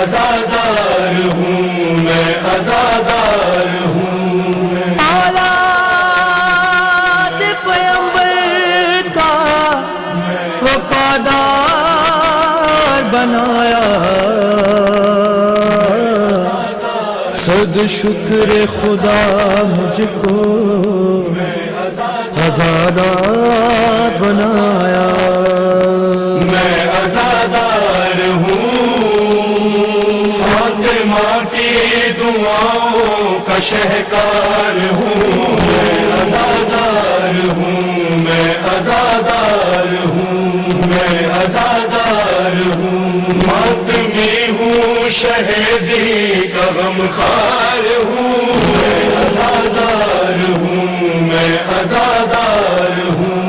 عزادار ہوں میں، عزادار ہوں میں، اولاد پیغمبر کا وفادار بنایا، صد شکر خدا مجھ کو عزادار بنایا، میں عزادار ہوں، فاطمہ کی دعاؤں کا شہکار ہوں، میں عزادار ہوں، میں عزادار ہوں، میں عزادار ہوں، ماتمی ہوں، شہیدی کا غمخوار ہوں، میں عزادار ہوں، میں عزادار ہوں،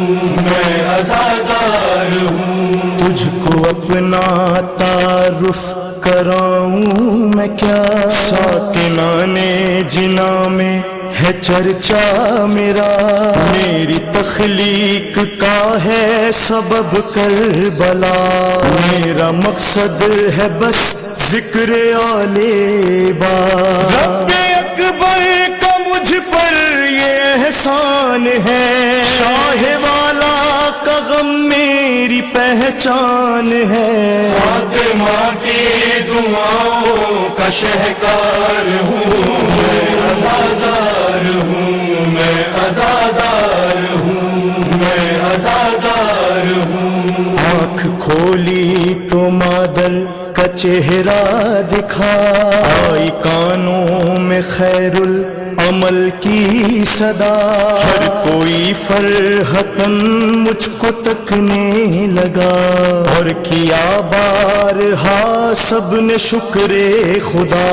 میں عزادار ہوں، تجھ کو اپنا تعارف کراؤں میں کیا، ساکنان جنا میں ہے چرچا میرا، میری تخلیق کا ہے سبب کربلا، میرا مقصد ہے بس ذکر آل بار، رب اکبر کا مجھ پر یہ احسان ہے، شاہ والا کا غم میری پہچان ہے، فاطمہ کی دعاؤں کا شہکار ہوں، میں عزادار ہوں، میں عزادار ہوں، میں عزادار ہوں، آنکھ کھولی تو مادر کا چہرہ دکھا، آئی کانوں میں خیر العمل کی صدا، ہر کوئی فرحتن مجھ کو تکنے لگا، اور کیا بارہا سب نے شکر خدا،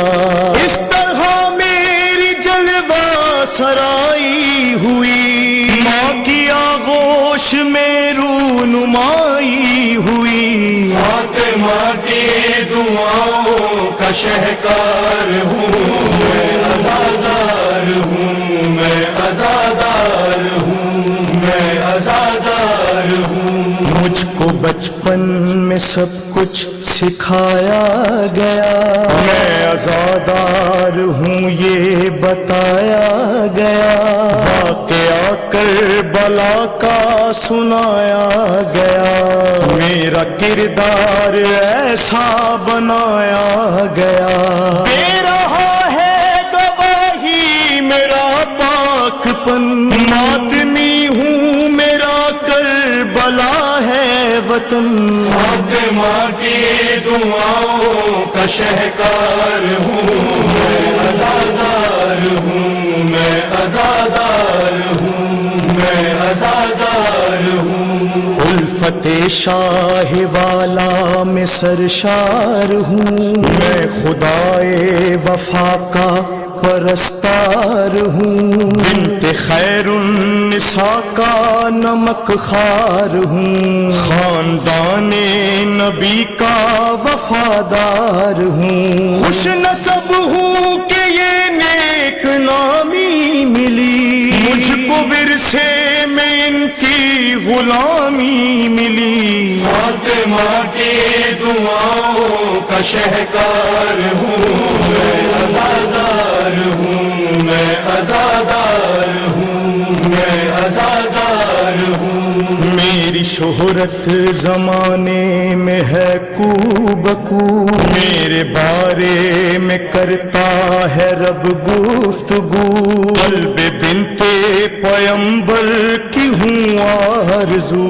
اس طرح میری جلوہ سرائی ہوئی، ماں کی آغوش میں رونمائی ہوئی، فاطمہ کی دعاؤں کا شہکار ہوں، میں عزادار ہوں، میں عزادار ہوں، میں عزادار ہوں، مجھ کو بچپن میں سب کچھ سکھایا گیا، میں عزادار ہوں یہ بتایا گیا، واقعہ کربلا کا سنایا گیا، میرا کردار ایسا بنایا گیا، دے رہا ہے گواہی میرا پاک پن، ماتمی ہوں میرا کربلا ہے وطن، فاطمہ کی دعاؤں کا شہکار ہوں، میں عزادار ہوں، میں عزادار ہوں، میں عزادار ہوں، الفت شاہ والا میں سرشار ہوں، میں خدائے وفا کا پرستار ہوں، بنت خیر النساء کا نمک خار ہوں، خاندان نبی کا وفادار ہوں، خوش نصب ہوں کہ یہ نیک نامی ملی، مجھ کو ورثے میں ان کی غلامی ملی، فاطمہ کی دعاؤں کا شہکار ہوں، میں عزادار ہوں، میں عزادار ہوں، میں عزادار ہوں، میری شہرت زمانے میں ہے کو بکو، میرے بارے میں کرتا ہے رب گفتگو، قلب بنت پیغمبر کی ہوں آرزو،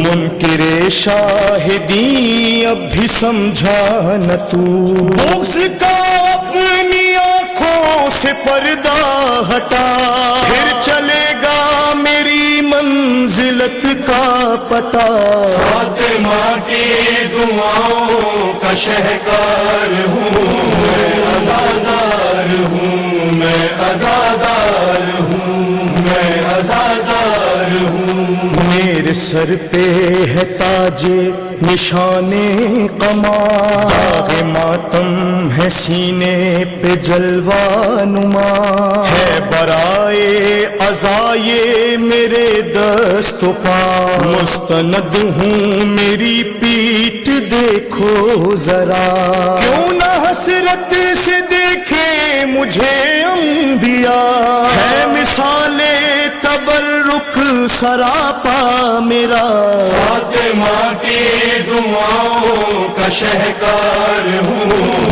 منکر شاہدی اب بھی سمجھا نہ تو، بغض کا اپنی آنکھوں سے پردہ ہٹا، پھر چلے گا میری منزلت کا پتہ، فاطمہ کی دعاؤں کا شہکار ہوں، میں عزادار ہوں، میں عزادار ہوں، میں عزادار ہوں، میرے سر پہ ہے تاج نشان قمار، داغ ماتم ہے سینے پہ جلوہ نما، ہے برائے عزائے میرے دست و پا، مستند ہوں میری پیٹھ دیکھو ذرا، کیوں نہ حسرت سے دیکھے مجھے انبیاء، ہے مثال تبرک سراپا میرا، فاطمہ کی دعاؤں کا شہکار ہوں،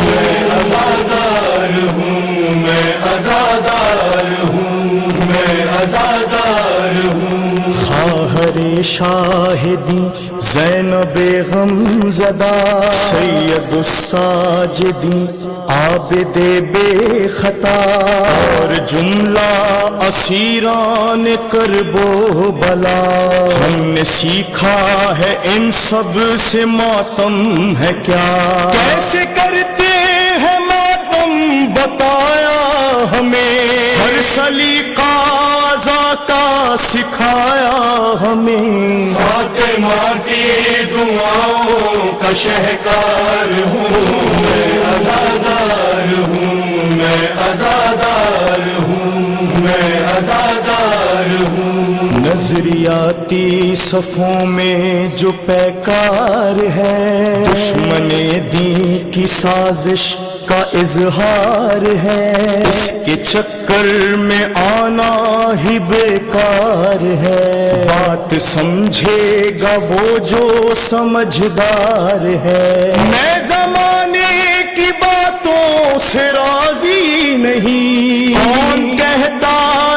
میں عزادار ہوں، میں عزادار ہوں، میں عزادار ہوں۔ خواہر شاہدی زینب غم زدہ، سید الساجدی عابد بے خطا، اور جملہ اسیران کرب و بلا، ہم نے سیکھا ہے ان سب سے ماتم ہے کیا، کیسے کرتے ہیں ماتم بتایا ہمیں، ہر سلیقہ آزا کا سکھایا ہمیں، فاطمہ کی دعاؤں کا شہکار ہوں، میں عزادار ہوں، میں عزادار ہوں، میں عزادار ہوں۔ نظریاتی صفوں میں جو پیکار ہے، دشمن دین کی سازش کا اظہار ہے، اس کے چکر میں آنا ہی بیکار ہے، بات سمجھے گا وہ جو سمجھدار ہے، میں زمانے کی باتوں سے راضی نہیں، کون کہتا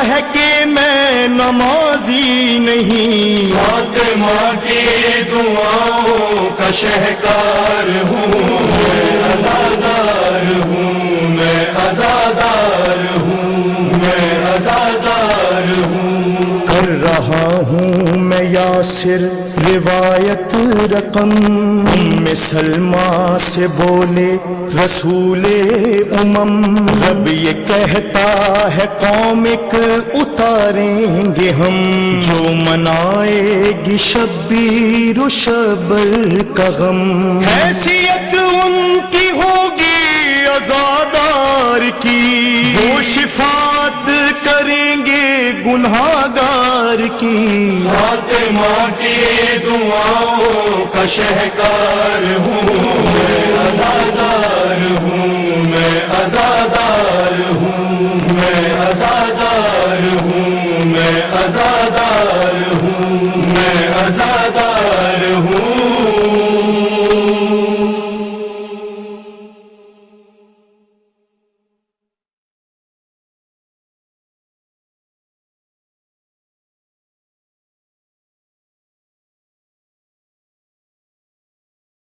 ہے کہ میں نمازی نہیں، فاطمہ کی دعاؤں کا شہکار ہوں، میں عزادار ہوں، میں عزادار ہوں، میں عزادار ہوں۔ کر رہا ہوں میں یاسر روایت رقم، ام سلمہ سے بولے رسول امم، رب یہ کہتا ہے قوم ایک اتاریں گے ہم، جو منائے گی شبیر و شبر کا غم، حیثیت ان کی ہوگی عزادار کی، وہ شفاعت کریں گے گنہگار کی، فاطمہ کی دعاؤں کا شہکار ہوں، میں عزادار ہوں، میں عزادار ہوں، میں عزادار ہوں، میں عزادار ہوں، میں عزادار ہوں۔